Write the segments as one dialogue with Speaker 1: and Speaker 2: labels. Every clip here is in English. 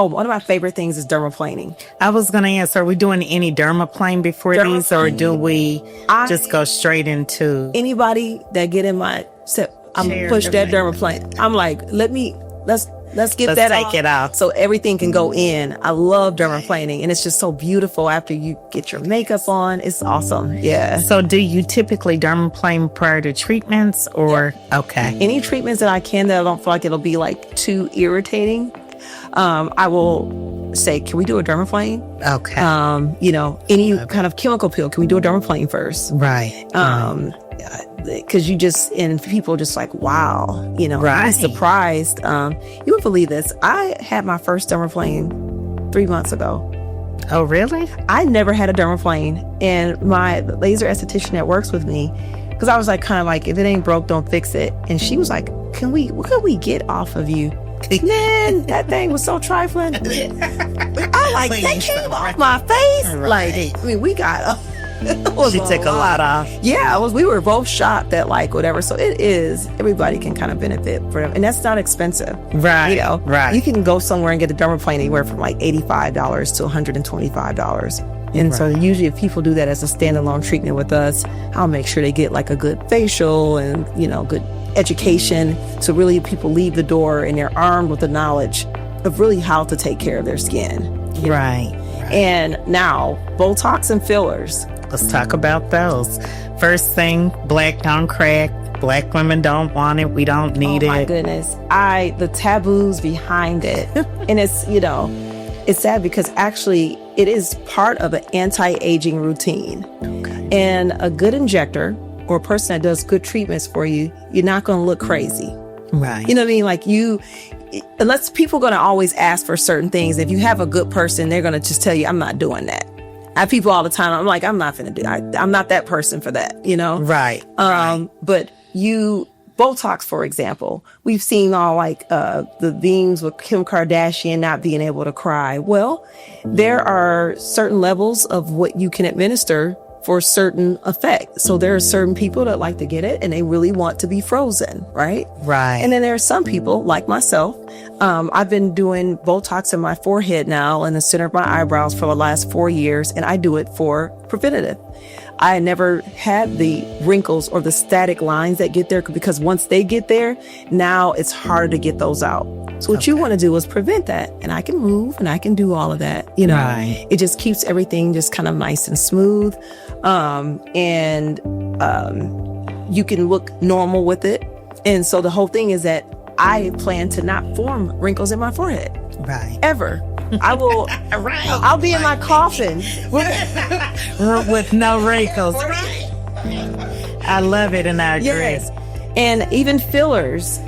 Speaker 1: Oh, one of my favorite things is dermaplaning.
Speaker 2: I was going to ask, are we doing any dermaplane before these, or do we just go straight into
Speaker 1: anybody that get in my set? I'm push that dermaplane. I'm like, let's get that
Speaker 2: take it out
Speaker 1: so everything can go in. I love dermaplaning, and it's just so beautiful after you get your makeup on. It's awesome. Yeah.
Speaker 2: So do you typically dermaplane prior to treatments, or okay?
Speaker 1: Any treatments that I can that I don't feel like it'll be like too irritating, I will say, can we do a dermaplane?
Speaker 2: Okay.
Speaker 1: Any kind of chemical peel, can we do a dermaplane first?
Speaker 2: Right.
Speaker 1: Because and people just like, wow,
Speaker 2: right.
Speaker 1: I'm surprised. You would believe this. I had my first dermaplane 3 months ago.
Speaker 2: Oh, really?
Speaker 1: I never had a dermaplane, and my laser esthetician that works with me, because I was like, kind of like, if it ain't broke, don't fix it. And she was like, what can we get off of you? Man, that thing was so trifling. I like, that came off my face.
Speaker 2: Right.
Speaker 1: Like, we got
Speaker 2: she took a lot off.
Speaker 1: Yeah, we were both shocked at like whatever. So everybody can kind of benefit from it. And that's not expensive.
Speaker 2: Right. Right.
Speaker 1: You can go somewhere and get a dermaplane anywhere from like $85 to $125. And so usually if people do that as a standalone treatment with us, I'll make sure they get like a good facial and, good education. So really people leave the door and they're armed with the knowledge of really how to take care of their skin.
Speaker 2: Right.
Speaker 1: And now, Botox and fillers.
Speaker 2: Let's talk about those. First thing, black don't crack. Black women don't want it. We don't need it.
Speaker 1: Oh my goodness. The taboos behind it. And it's sad because actually it is part of an anti-aging routine.
Speaker 2: Okay.
Speaker 1: And a good injector or a person that does good treatments for you, you're not going to look crazy.
Speaker 2: Right.
Speaker 1: You know what I mean? Like unless people are going to always ask for certain things. If you have a good person, they're going to just tell you, I'm not doing that. I have people all the time. I'm like, I'm not going to do that. I'm not that person for that,
Speaker 2: Right.
Speaker 1: But Botox, for example, we've seen all like the beams with Kim Kardashian not being able to cry. Well, there are certain levels of what you can administer for certain effect. So there are certain people that like to get it and they really want to be frozen, right?
Speaker 2: Right.
Speaker 1: And then there are some people like myself. I've been doing Botox in my forehead now in the center of my eyebrows for the last 4 years, and I do it for preventative. I never had the wrinkles or the static lines that get there, because once they get there, now it's harder to get those out. So what you want to do is prevent that. And I can move and I can do all of that.
Speaker 2: Right.
Speaker 1: It just keeps everything just kind of nice and smooth. You can look normal with it. And so the whole thing is that I plan to not form wrinkles in my forehead.
Speaker 2: Right.
Speaker 1: Ever. I will.
Speaker 2: Right.
Speaker 1: I'll be in my coffin
Speaker 2: with no wrinkles. Right. I love it, and I agree.
Speaker 1: Yes. And even fillers.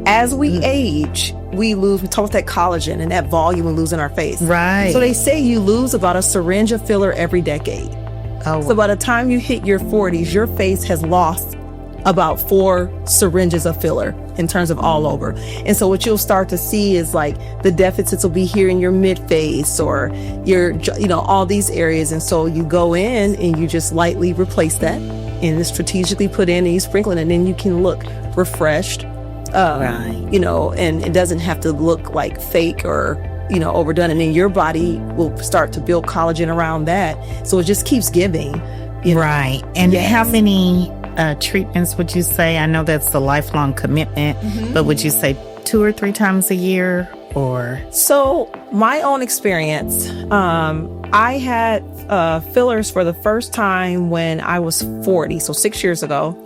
Speaker 1: As we age, we talk about that collagen and that volume we lose in our face.
Speaker 2: Right.
Speaker 1: So they say you lose about a syringe of filler every decade.
Speaker 2: Oh.
Speaker 1: So by the time you hit your 40s, your face has lost about 4 syringes of filler in terms of all over. And so what you'll start to see is like the deficits will be here in your mid-face or your, all these areas. And so you go in and you just lightly replace that and it's strategically put in and you sprinkle it, and then you can look refreshed.
Speaker 2: Right.
Speaker 1: And it doesn't have to look like fake or, overdone. And then your body will start to build collagen around that. So it just keeps giving.
Speaker 2: Right. And how many treatments would you say? I know that's a lifelong commitment, but would you say 2 or 3 times a year, or?
Speaker 1: So my own experience, I had fillers for the first time when I was 40, so 6 years ago.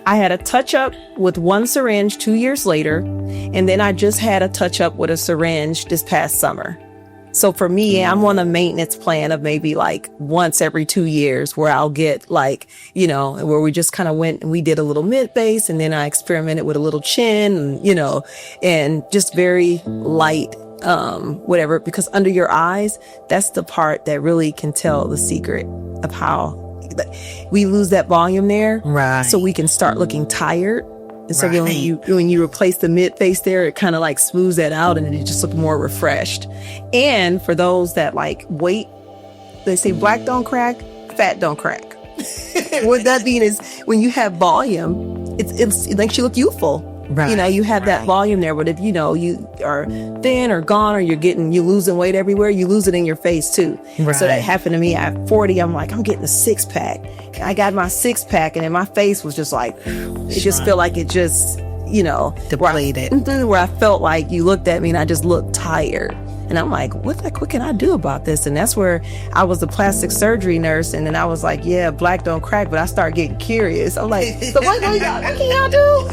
Speaker 1: I had a touch-up with 1 syringe 2 years later, and then I just had a touch-up with a syringe this past summer. So for me, I'm on a maintenance plan of maybe like once every 2 years where I'll get like, where we just kind of went and we did a little mid-base, and then I experimented with a little chin, and just very light, whatever, because under your eyes, that's the part that really can tell the secret of how we lose that volume there.
Speaker 2: Right.
Speaker 1: So we can start looking tired. And so when you replace the mid face there, it kind of like smooths that out and it just looks more refreshed. And for those that like wait, they say black don't crack, fat don't crack. What that means is when you have volume, it makes you look youthful.
Speaker 2: Right,
Speaker 1: You know, you have that
Speaker 2: right.
Speaker 1: volume there, but if you know you are thin or gone or you losing weight everywhere, you lose it in your face too.
Speaker 2: Right.
Speaker 1: So that happened to me at 40. I'm like, I'm getting a 6-pack. I got my 6-pack, and then my face was just like, it just felt like it just, you know,
Speaker 2: Depleted.
Speaker 1: where I felt like you looked at me and I just looked tired. And I'm like, what can I do about this? And that's where I was a plastic surgery nurse. And then I was like, yeah, black don't crack. But I started getting curious. I'm like, so what can y'all do?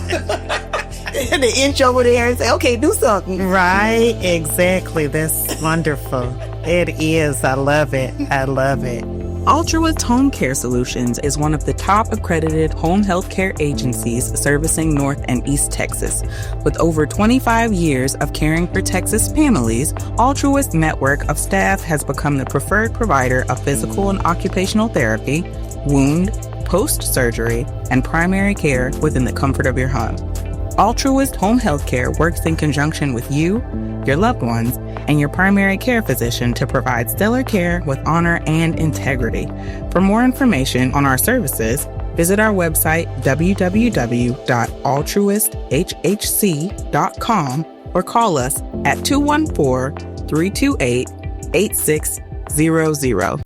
Speaker 1: And the inch over there and say, okay, do something.
Speaker 2: Right, exactly. That's wonderful. It is. I love it. I love it.
Speaker 3: Altruist Home Care Solutions is one of the top accredited home health care agencies servicing North and East Texas. With over 25 years of caring for Texas families, Altruist network of staff has become the preferred provider of physical and occupational therapy, wound, post-surgery, and primary care within the comfort of your home. Altruist Home Health Care works in conjunction with you, your loved ones, and your primary care physician to provide stellar care with honor and integrity. For more information on our services, visit our website www.altruisthhc.com or call us at 214-328-8600.